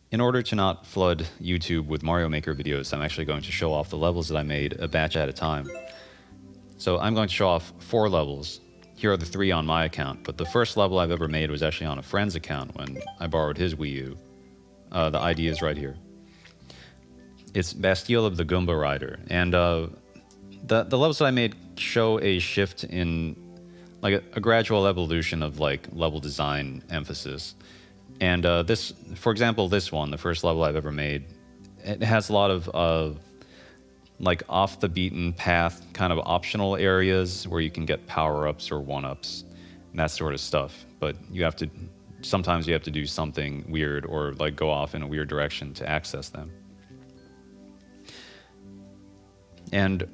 In order to not flood YouTube with Mario Maker videos, I'm actually going to show off the levels that I made a batch at a time. So I'm going to show off 4 levels. Here are the 3 on my account, but the first level I've ever made was actually on a friend's account when I borrowed his Wii U. The ID is right here. It's Bastille of the Goomba Rider, and the levels that I made show a shift in, like a gradual evolution of like level design emphasis. And this, for example, this one, the first level I've ever made, it has a lot of like off the beaten path kind of optional areas where you can get power-ups or one-ups and that sort of stuff. But you have to, sometimes you have to do something weird or like go off in a weird direction to access them. And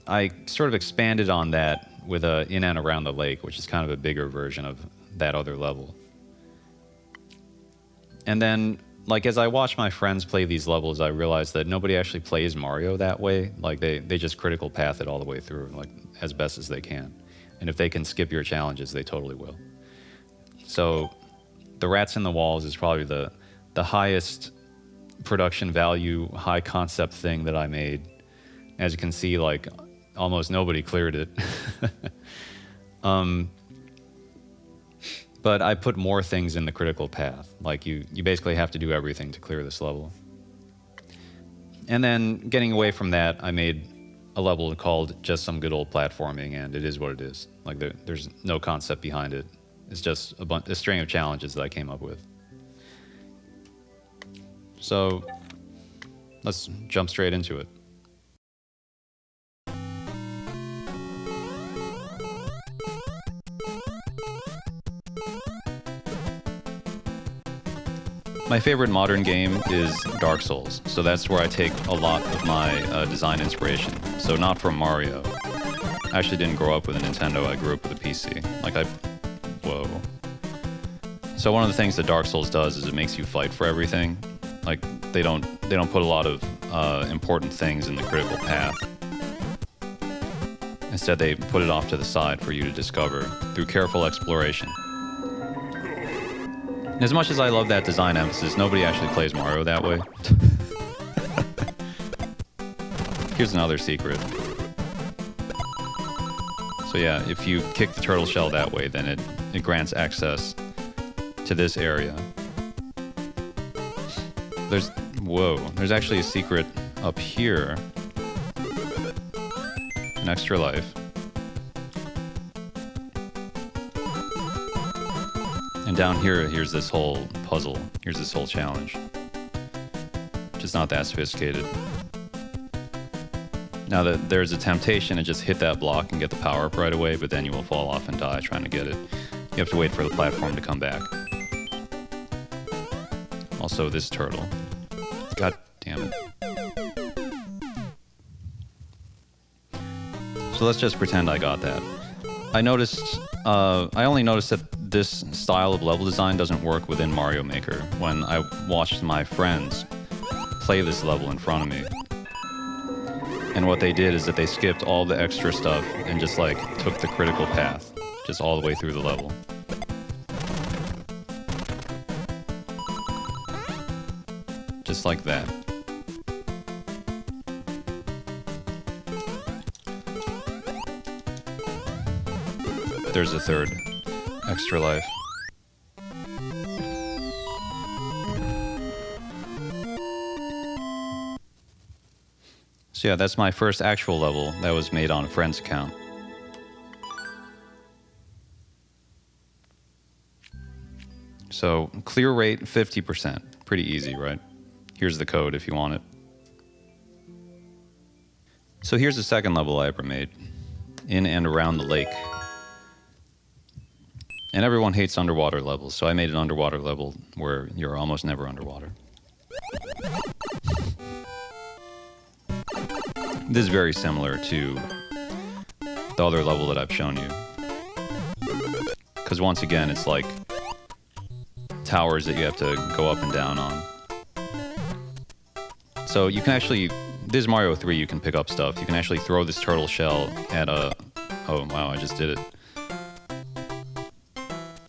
I sort of expanded on that with a In and Around the Lake, which is kind of a bigger version of that other level. And then, like, as I watch my friends play these levels, I realized that nobody actually plays Mario that way. Like, they just critical path it all the way through, like, as best as they can. And if they can skip your challenges, they totally will. So, the Rats in the Walls is probably the highest production value, high concept thing that I made. As you can see, like, almost nobody cleared it. But I put more things in the critical path. Like, you basically have to do everything to clear this level. And then, getting away from that, I made a level called Just Some Good Old Platforming, and it is what it is. Like, there's no concept behind it. It's just a string of challenges that I came up with. So, let's jump straight into it. My favorite modern game is Dark Souls, so that's where I take a lot of my design inspiration. So not from Mario. I actually didn't grow up with a Nintendo, I grew up with a PC. Whoa. So one of the things that Dark Souls does is it makes you fight for everything. Like, they don't put a lot of important things in the critical path. Instead, they put it off to the side for you to discover through careful exploration. As much as I love that design emphasis, nobody actually plays Mario that way. Here's another secret. So yeah, if you kick the turtle shell that way, then it grants access to this area. There's actually a secret up here. An extra life. And down here, here's this whole puzzle. Here's this whole challenge. Just not that sophisticated. Now, there's a temptation to just hit that block and get the power-up right away, but then you will fall off and die trying to get it. You have to wait for the platform to come back. Also, this turtle. God damn it. So let's just pretend I got that. I only noticed that this style of level design doesn't work within Mario Maker when I watched my friends play this level in front of me. And what they did is that they skipped all the extra stuff and just like took the critical path, just all the way through the level. Just like that. There's a third extra life. So yeah, that's my first actual level that was made on a friend's account. So clear rate 50%. Pretty easy, right? Here's the code if you want it. So here's the second level I ever made. In and Around the Lake. And everyone hates underwater levels, so I made an underwater level where you're almost never underwater. This is very similar to the other level that I've shown you. Because once again, it's like towers that you have to go up and down on. So you can actually, this is Mario 3, you can pick up stuff. You can actually throw this turtle shell at a, oh wow, I just did it.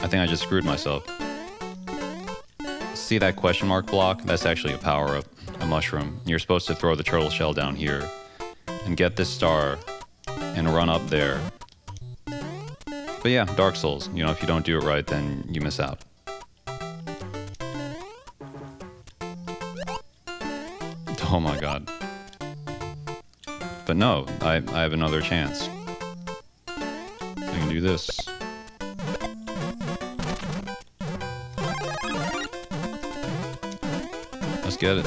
I think I just screwed myself. See that question mark block? That's actually a power-up, a mushroom. You're supposed to throw the turtle shell down here and get this star and run up there. But yeah, Dark Souls. You know, if you don't do it right, then you miss out. Oh my god. But no, I have another chance. I can do this. Let's get it.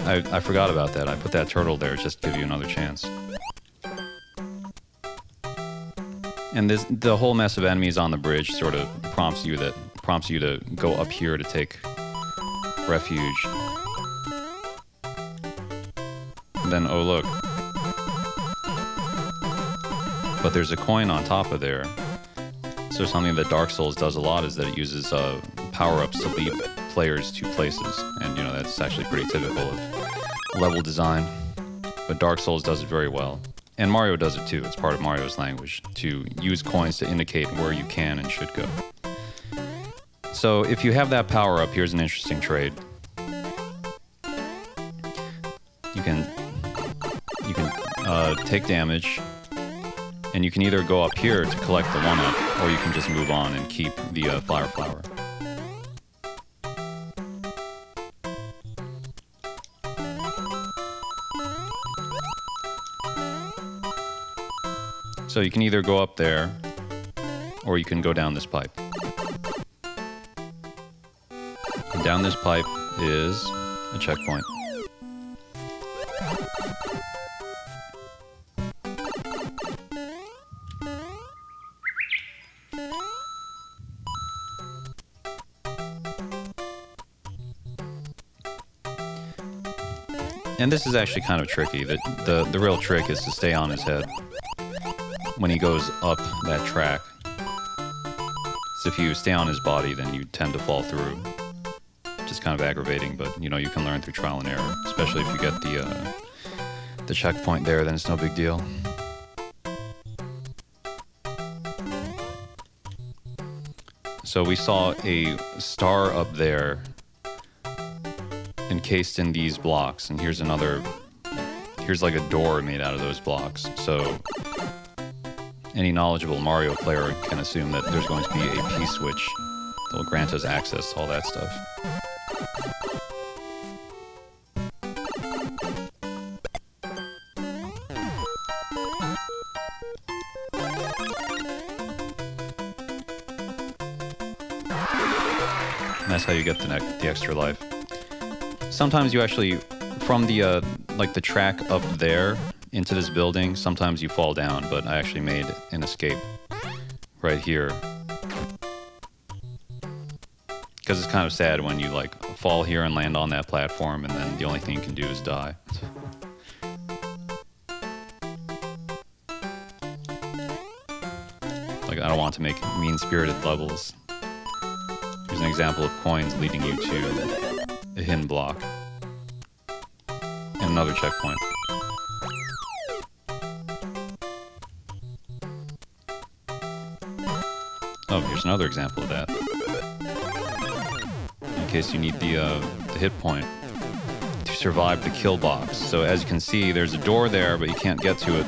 I forgot about that. I put that turtle there just to give you another chance. And the whole mess of enemies on the bridge sort of prompts you to go up here to take refuge. And then, oh look. But there's a coin on top of there. So something that Dark Souls does a lot is that it uses power-ups to lead players to places. And, you know, that's actually pretty typical of level design. But Dark Souls does it very well. And Mario does it too. It's part of Mario's language to use coins to indicate where you can and should go. So if you have that power-up, here's an interesting trade. You can take damage, and you can either go up here to collect the 1-up, or you can just move on and keep the Fire Flower. So you can either go up there, or you can go down this pipe. And down this pipe is a checkpoint. And this is actually kind of tricky. The real trick is to stay on his head when he goes up that track. So if you stay on his body, then you tend to fall through. Which is kind of aggravating, but you know, you can learn through trial and error. Especially if you get the checkpoint there, then it's no big deal. So we saw a star up there encased in these blocks, and here's like a door made out of those blocks. So any knowledgeable Mario player can assume that there's going to be a P-switch that will grant us access to all that stuff. And that's how you get the extra life. Sometimes you actually, from the track up there into this building, sometimes you fall down, but I actually made an escape right here. Because it's kind of sad when you like fall here and land on that platform, and then the only thing you can do is die. Like, I don't want to make mean-spirited levels. Here's an example of coins leading you to a hidden block. And another checkpoint. Oh, here's another example of that. In case you need the hit point to survive the kill box. So as you can see, there's a door there, but you can't get to it.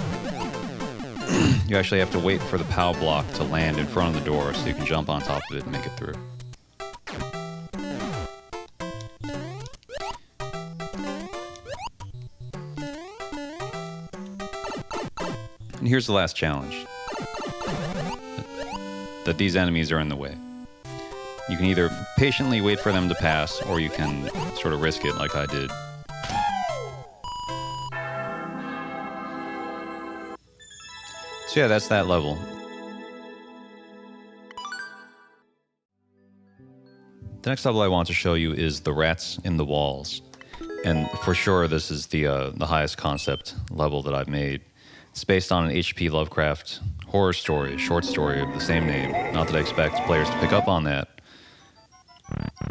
You actually have to wait for the POW block to land in front of the door so you can jump on top of it and make it through. And here's the last challenge. That these enemies are in the way. You can either patiently wait for them to pass, or you can sort of risk it like I did. So yeah, that's that level. The next level I want to show you is the rats in the walls. And for sure, this is the highest concept level that I've made. It's based on an H.P. Lovecraft horror story, a short story of the same name. Not that I expect players to pick up on that.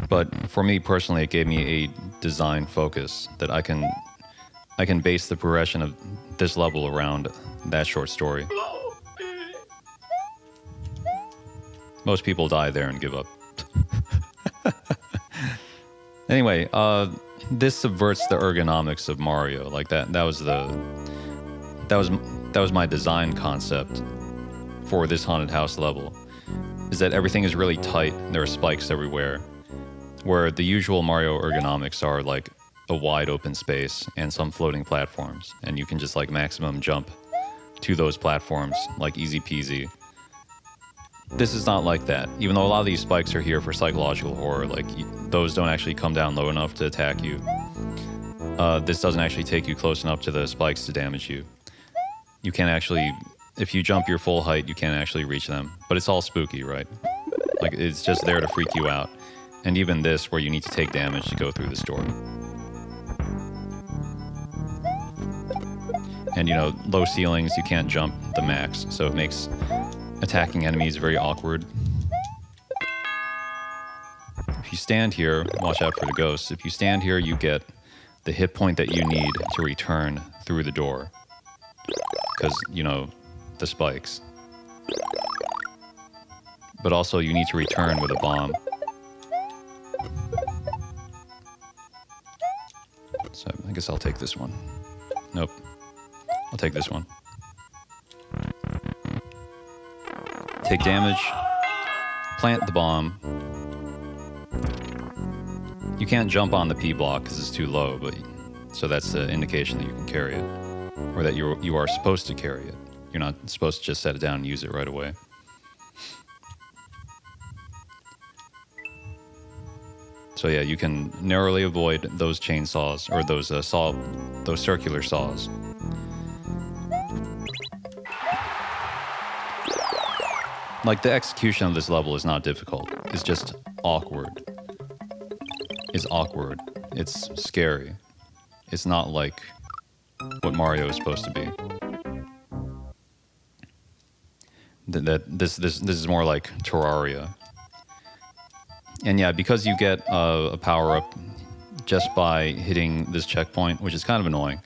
But for me personally, it gave me a design focus that I can base the progression of this level around that short story. Most people die there and give up. Anyway, this subverts the ergonomics of Mario. Like that was my design concept for this haunted house level. Is that everything is really tight. There are spikes everywhere. Where the usual Mario ergonomics are like a wide open space and some floating platforms, and you can just like maximum jump to those platforms like easy peasy. This is not like that. Even though a lot of these spikes are here for psychological horror, like those don't actually come down low enough to attack you. This doesn't actually take you close enough to the spikes to damage you. You can't actually, if you jump your full height, you can't actually reach them. But it's all spooky, right? Like it's just there to freak you out. And even this, where you need to take damage to go through this door. And, you know, low ceilings, you can't jump the max, so it makes attacking enemies very awkward. If you stand here, watch out for the ghosts. If you stand here, you get the hit point that you need to return through the door. Because, you know, the spikes. But also, you need to return with a bomb. So I guess I'll take this one. Nope. I'll take this one. Take damage. Plant the bomb. You can't jump on the P block because it's too low, but so that's the indication that you can carry it. Or that you are supposed to carry it. You're not supposed to just set it down and use it right away. So yeah, you can narrowly avoid those chainsaws, or those those circular saws. Like, the execution of this level is not difficult. It's just awkward. It's awkward. It's scary. It's not like what Mario is supposed to be. This is more like Terraria. And yeah, because you get a power-up just by hitting this checkpoint, which is kind of annoying.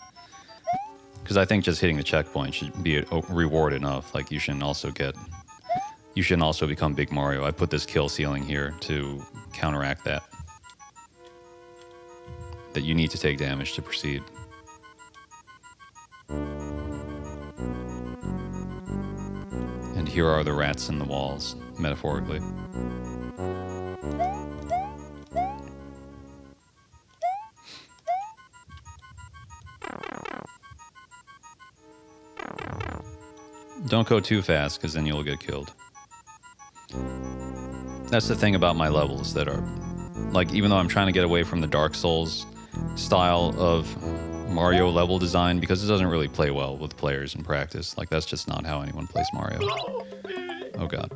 Because I think just hitting the checkpoint should be a reward enough. Like, you shouldn't also become Big Mario. I put this kill ceiling here to counteract that. That you need to take damage to proceed. And here are the rats in the walls, metaphorically. Don't go too fast, because then you'll get killed. That's the thing about my levels that are... Like, even though I'm trying to get away from the Dark Souls style of Mario level design, because it doesn't really play well with players in practice. Like, that's just not how anyone plays Mario. Oh god.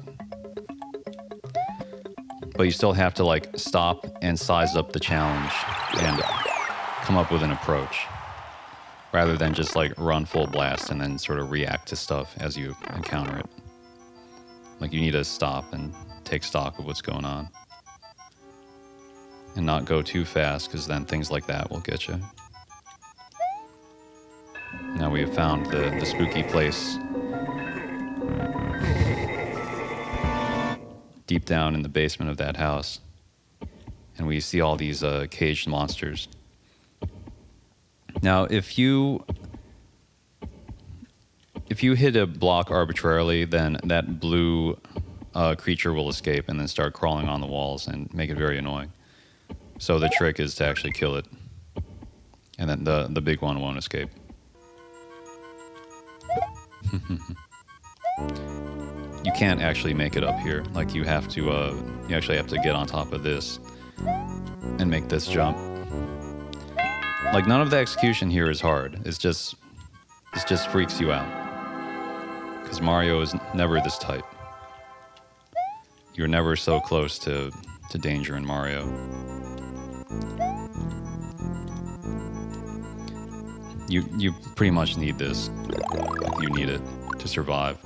But you still have to, like, stop and size up the challenge and come up with an approach. Rather than just, like, run full blast and then sort of react to stuff as you encounter it. Like, you need to stop and take stock of what's going on. And not go too fast, because then things like that will get you. Now we have found the spooky place. Deep down in the basement of that house. And we see all these caged monsters. Now, if you hit a block arbitrarily, then that blue creature will escape and then start crawling on the walls and make it very annoying. So the trick is to actually kill it. And then the big one won't escape. You can't actually make it up here. Like, you actually have to get on top of this and make this jump. Like, none of the execution here is hard. It just freaks you out. Because Mario is never this tight. You're never so close to danger in Mario. You pretty much need this. Like, you need it to survive.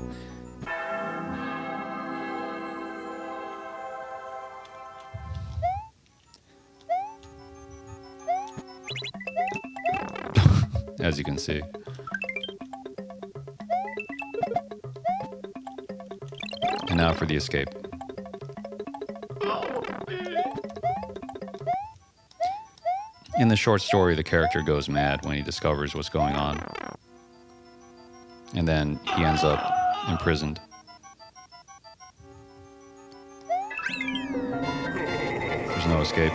As you can see. And now for the escape. In the short story, the character goes mad when he discovers what's going on. And then he ends up imprisoned. There's no escape.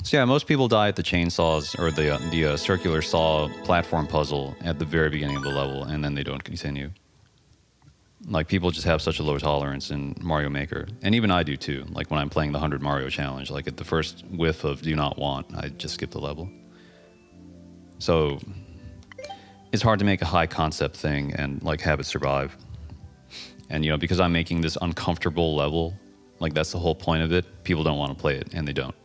So yeah, most people die at the chainsaws or the circular saw platform puzzle at the very beginning of the level, and then they don't continue. Like, people just have such a low tolerance in Mario Maker. And even I do too. Like, when I'm playing the 100 Mario challenge, like at the first whiff of do not want, I just skip the level. So it's hard to make a high concept thing and like have it survive. And, you know, because I'm making this uncomfortable level, like that's the whole point of it, people don't want to play it, and they don't.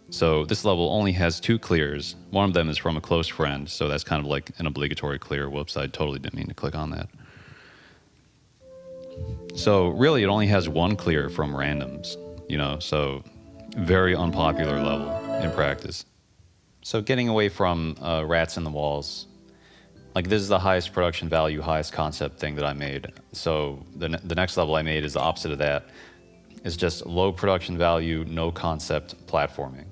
So this level only has 2 clears. One of them is from a close friend, so that's kind of like an obligatory clear. Whoops, I totally didn't mean to click on that. So really, it only has 1 clear from randoms, you know, so very unpopular level in practice. So getting away from rats in the walls, like this is the highest production value, highest concept thing that I made. So the next level I made is the opposite of that. It's just low production value, no concept platforming.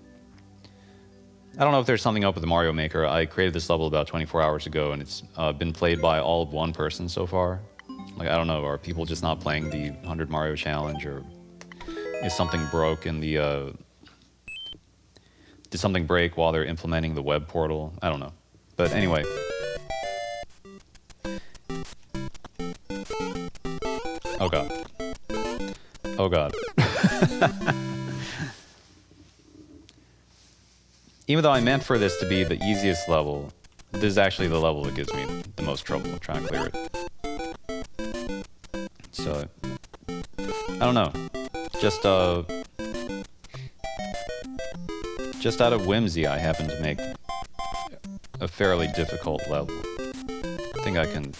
I don't know if there's something up with the Mario Maker. I created this level about 24 hours ago, and it's been played by all of 1 person so far. Like, I don't know, are people just not playing the 100 Mario challenge, or is something broke in the... did something break while they're implementing the web portal? I don't know. But anyway. Oh god. Oh god. Even though I meant for this to be the easiest level, this is actually the level that gives me the most trouble trying to clear it. So, I don't know. Just out of whimsy, I happen to make a fairly difficult level. I think I can...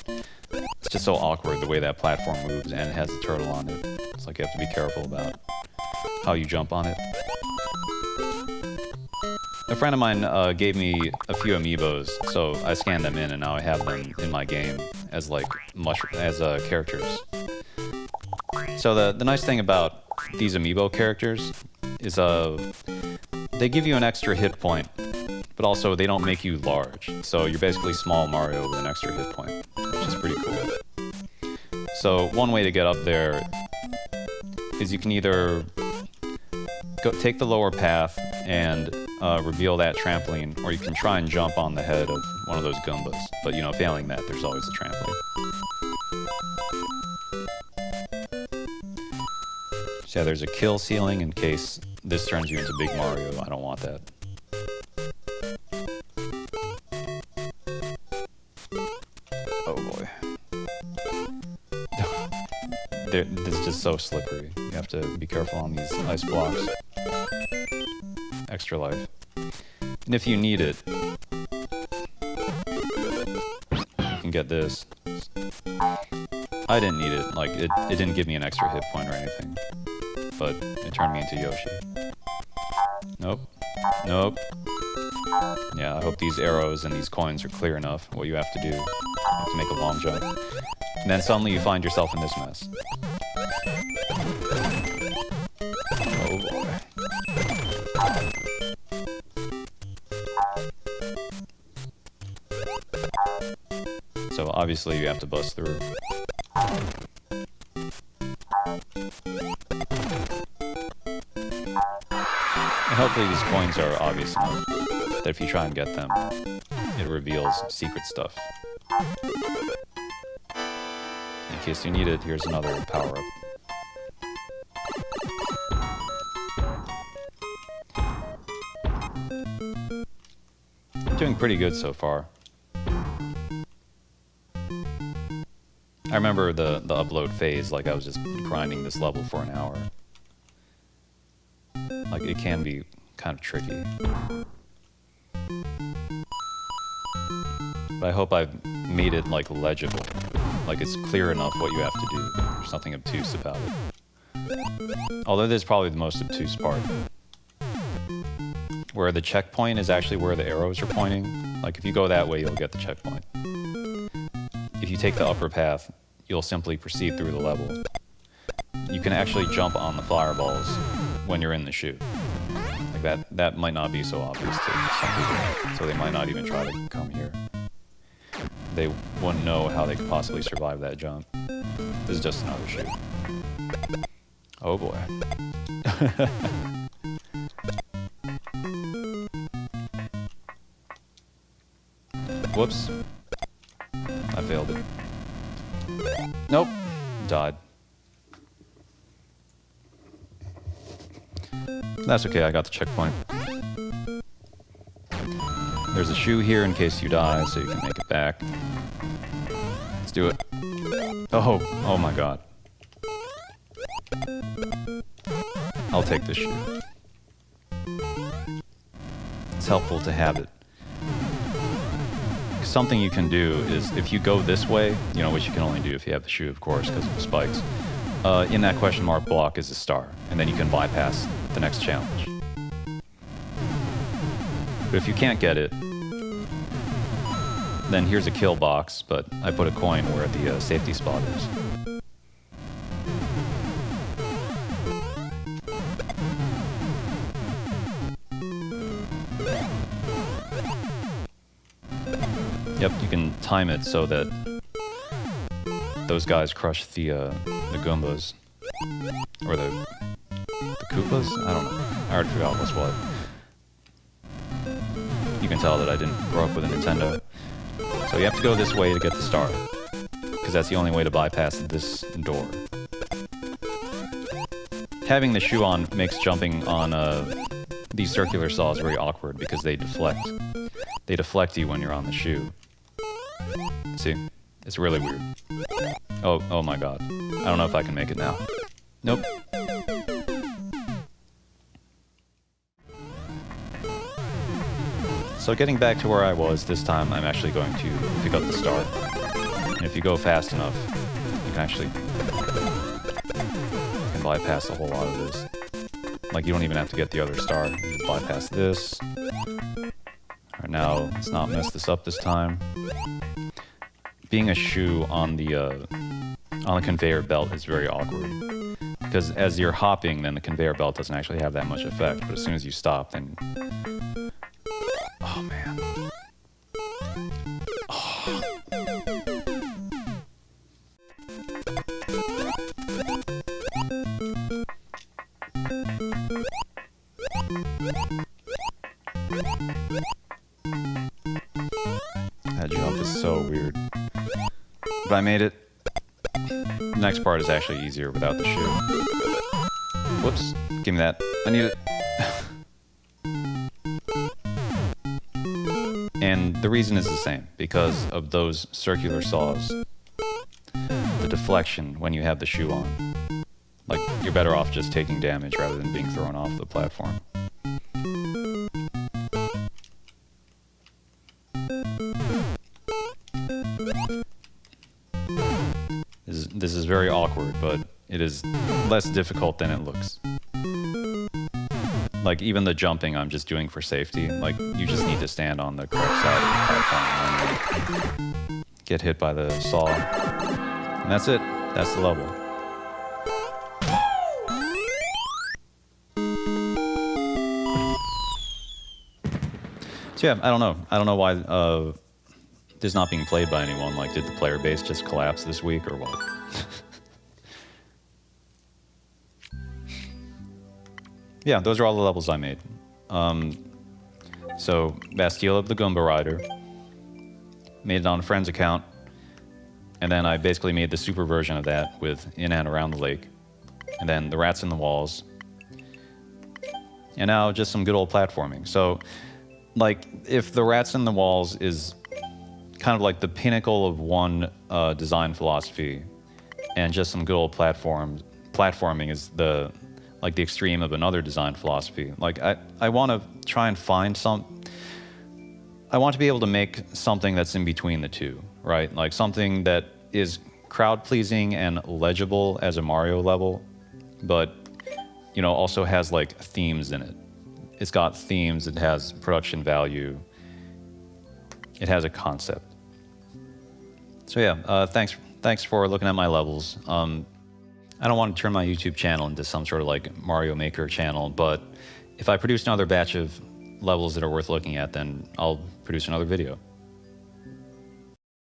It's just so awkward the way that platform moves, and it has a turtle on it. It's like you have to be careful about how you jump on it. A friend of mine gave me a few amiibos, so I scanned them in, and now I have them in my game as like characters. So the nice thing about these amiibo characters is they give you an extra hit point, but also they don't make you large. So you're basically small Mario with an extra hit point, which is pretty cool. So one way to get up there is you can either take the lower path and reveal that trampoline, or you can try and jump on the head of one of those Goombas. But, you know, failing that, there's always a trampoline. So yeah, there's a kill ceiling in case this turns you into Big Mario. I don't want that. Oh boy. This is just so slippery. You have to be careful on these ice blocks. Extra life. And if you need it, you can get this. I didn't need it. Like, it didn't give me an extra hit point or anything. But it turned me into Yoshi. Nope. Nope. Yeah, I hope these arrows and these coins are clear enough. What you have to do. You have to make a long jump. And then suddenly you find yourself in this mess. Oh boy. So obviously you have to bust through. And hopefully these coins are obvious enough that if you try and get them, it reveals secret stuff. In case you need it, here's another power-up. I'm doing pretty good so far. I remember the upload phase, like I was just grinding this level for an hour. Like, it can be kind of tricky. But I hope I've made it, like, legible. Like, it's clear enough what you have to do. There's nothing obtuse about it. Although this is probably the most obtuse part. Where the checkpoint is actually where the arrows are pointing. Like, if you go that way, you'll get the checkpoint. if you take the upper path, you'll simply proceed through the level. You can actually jump on the fireballs when you're in the chute. Like that might not be so obvious to some people, so they might not even try to come here. They wouldn't know how they could possibly survive that jump. This is just another chute. Oh boy. Whoops. I failed it. Nope. Died. That's okay, I got the checkpoint. There's a shoe here in case you die, so you can make it back. Let's do it. Oh my god. I'll take this shoe. It's helpful to have it. Something you can do is, if you go this way, you know, which you can only do if you have the shoe, of course, because of the spikes, in that question mark block is a star, and then you can bypass the next challenge. But if you can't get it, then here's a kill box, but I put a coin where the safety spot is. Yep, you can time it so that those guys crush the Goombas. Or the Koopas? I don't know. I already forgot what's what. You can tell that I didn't grow up with a Nintendo. So you have to go this way to get the star. Because that's the only way to bypass this door. Having the shoe on makes jumping on these circular saws very awkward because they deflect. They deflect you when you're on the shoe. See? It's really weird. Oh my god. I don't know if I can make it now. Nope. So getting back to where I was, this time I'm actually going to pick up the star. And if you go fast enough, you can actually bypass a whole lot of this. Like, you don't even have to get the other star. You just bypass this. Alright, now, let's not mess this up this time. Being a shoe on the conveyor belt is very awkward. Because as you're hopping, then the conveyor belt doesn't actually have that much effect. But as soon as you stop, then... Oh, man. Oh. That jump is so weird. But I made it. The next part is actually easier without the shoe. Whoops. Give me that. I need it. And the reason is the same. Because of those circular saws. The deflection when you have the shoe on. Like, you're better off just taking damage rather than being thrown off the platform. This is very awkward, but it is less difficult than it looks. Like, even the jumping I'm just doing for safety. Like, you just need to stand on the correct side of the platform and get hit by the saw. And that's it. That's the level. So yeah, I don't know. I don't know why this is not being played by anyone. Like, did the player base just collapse this week or what? Yeah, those are all the levels I made. So, Bastille of the Goomba Rider. Made it on a friend's account. And then I basically made the super version of that with In and Around the Lake. And then the Rats in the Walls. And now just some good old platforming. So, like, if the Rats in the Walls is kind of like the pinnacle of one design philosophy, and just some good old platforming is the extreme of another design philosophy. Like, I want to try and find I want to be able to make something that's in between the two, right? Like something that is crowd-pleasing and legible as a Mario level, but, you know, also has, like, themes in it. It's got themes, it has production value, it has a concept. So yeah, thanks for looking at my levels. I don't want to turn my YouTube channel into some sort of like Mario Maker channel, but if I produce another batch of levels that are worth looking at, then I'll produce another video.